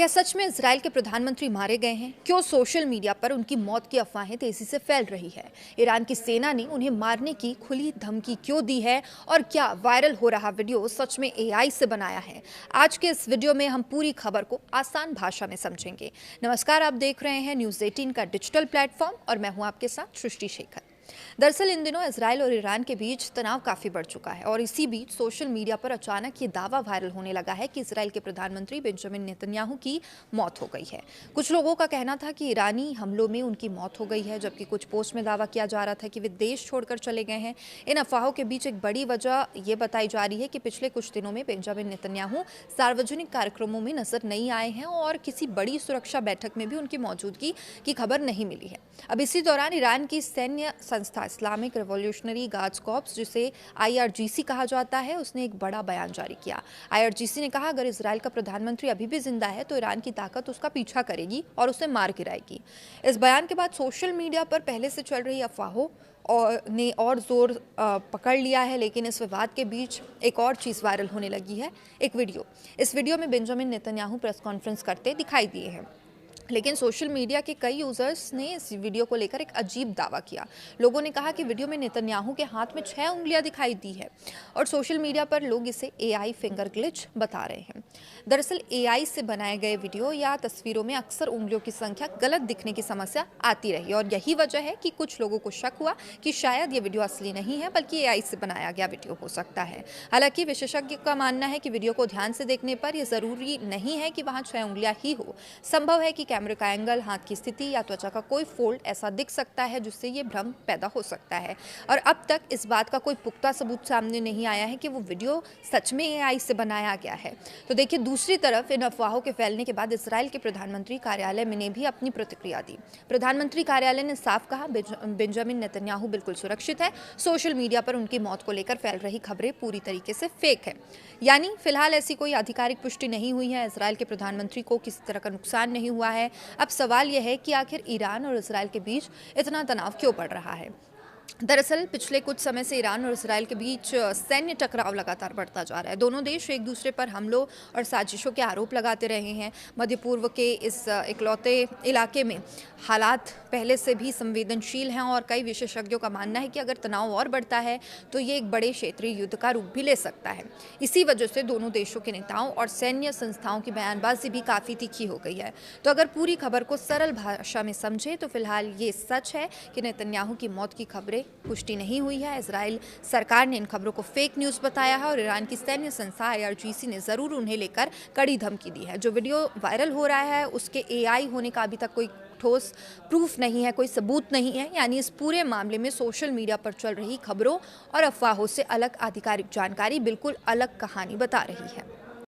क्या सच में इजराइल के प्रधानमंत्री मारे गए हैं? क्यों सोशल मीडिया पर उनकी मौत की अफवाहें तेजी से फैल रही है? ईरान की सेना ने उन्हें मारने की खुली धमकी क्यों दी है? और क्या वायरल हो रहा वीडियो सच में एआई से बनाया है? आज के इस वीडियो में हम पूरी खबर को आसान भाषा में समझेंगे। नमस्कार, आप देख रहे हैं न्यूज़ 18 का डिजिटल प्लेटफॉर्म और मैं हूं आपके साथ सृष्टि शेखर। दरअसल इन दिनों इजराइल और ईरान के बीच तनाव काफी बढ़ चुका है और इसी बीच सोशल मीडिया पर अचानक ये दावा वायरल होने लगा है कि इजराइल के प्रधानमंत्री बेंजामिन नेतन्याहू की मौत हो गई है। कुछ लोगों का कहना था कि ईरानी हमलों में उनकी मौत हो गई है, जबकि कुछ पोस्ट में दावा किया जा रहा था कि वे देश छोड़कर चले गए हैं। इन अफवाहों के बीच एक बड़ी वजह ये बताई जा रही है कि पिछले कुछ दिनों में बेंजामिन नेतन्याहू सार्वजनिक कार्यक्रमों में नजर नहीं आए हैं और किसी बड़ी सुरक्षा बैठक में भी उनकी मौजूदगी की खबर नहीं मिली है। अब इसी दौरान ईरान की सैन्य संस्था इस्लामिक रिवॉल्यूशनरी गार्ड्स कॉर्प्स, जिसे आईआरजीसी कहा जाता है, उसने एक बड़ा बयान जारी किया। आईआरजीसी ने कहा, अगर इजराइल का प्रधानमंत्री अभी भी जिंदा है तो ईरान की ताकत उसका पीछा करेगी और उसे मार गिराएगी। इस बयान के बाद सोशल मीडिया पर पहले से चल रही अफवाहों ने और जोर पकड़ लिया है, लेकिन इस विवाद के बीच एक और चीज़ वायरल होने लगी है, एक वीडियो। इस वीडियो में बेंजामिन नेतन्याहू प्रेस कॉन्फ्रेंस करते दिखाई दिए हैं, लेकिन सोशल मीडिया के कई यूजर्स ने इस वीडियो को लेकर एक अजीब दावा किया। लोगों ने कहा कि वीडियो में नेतन्याहू के हाथ में 6 उंगलियां दिखाई दी है और सोशल मीडिया पर लोग इसे एआई फिंगर ग्लिच बता रहे हैं। दरअसल एआई से बनाए गए वीडियो या तस्वीरों में अक्सर उंगलियों की संख्या गलत दिखने की समस्या आती रही और यही वजह है कि कुछ लोगों को शक हुआ कि शायद ये वीडियो असली नहीं है बल्कि एआई से बनाया गया वीडियो हो सकता है। हालांकि विशेषज्ञ का मानना है कि वीडियो को ध्यान से देखने पर यह जरूरी नहीं है कि वहां 6 उंगलियां ही हो। संभव है कि कैमरे का एंगल, हाथ की स्थिति या त्वचा का कोई फोल्ड ऐसा दिख सकता है जिससे ये भ्रम पैदा हो सकता है। और अब तक इस बात का कोई पुख्ता सबूत सामने नहीं आया है कि वो वीडियो सच में एआई से बनाया गया है। तो देखिए, दूसरी तरफ इन अफवाहों के फैलने के बाद इजराइल के प्रधानमंत्री कार्यालय ने भी अपनी प्रतिक्रिया दी। प्रधानमंत्री कार्यालय ने साफ कहा, बेंजामिन नेतन्याहू बिल्कुल सुरक्षित है। सोशल मीडिया पर उनकी मौत को लेकर फैल रही खबरें पूरी तरीके से फेक है। यानी फिलहाल ऐसी कोई आधिकारिक पुष्टि नहीं हुई है। इजराइल के प्रधानमंत्री को किसी तरह का नुकसान नहीं हुआ है। अब सवाल यह है कि आखिर ईरान और इजराइल के बीच इतना तनाव क्यों बढ़ रहा है। दरअसल पिछले कुछ समय से ईरान और इजराइल के बीच सैन्य टकराव लगातार बढ़ता जा रहा है। दोनों देश एक दूसरे पर हमलों और साजिशों के आरोप लगाते रहे हैं। मध्य पूर्व के इस इकलौते इलाके में हालात पहले से भी संवेदनशील हैं और कई विशेषज्ञों का मानना है कि अगर तनाव और बढ़ता है तो ये एक बड़े क्षेत्रीय युद्ध का रूप भी ले सकता है। इसी वजह से दोनों देशों के नेताओं और सैन्य संस्थाओं की बयानबाजी भी काफ़ी तीखी हो गई है। तो अगर पूरी खबर को सरल भाषा में समझे तो फिलहाल ये सच है कि नेतन्याहू की मौत की खबरें पुष्टि नहीं हुई है। इजराइल सरकार ने इन खबरों को फेक न्यूज़ बताया है और ईरान की सैन्य संस्था आईआरजीसी ने ज़रूर उन्हें लेकर कड़ी धमकी दी है। जो वीडियो वायरल हो रहा है उसके एआई होने का अभी तक कोई ठोस प्रूफ नहीं है, कोई सबूत नहीं है। यानी इस पूरे मामले में सोशल मीडिया पर चल रही खबरों और अफवाहों से अलग आधिकारिक जानकारी बिल्कुल अलग कहानी बता रही है।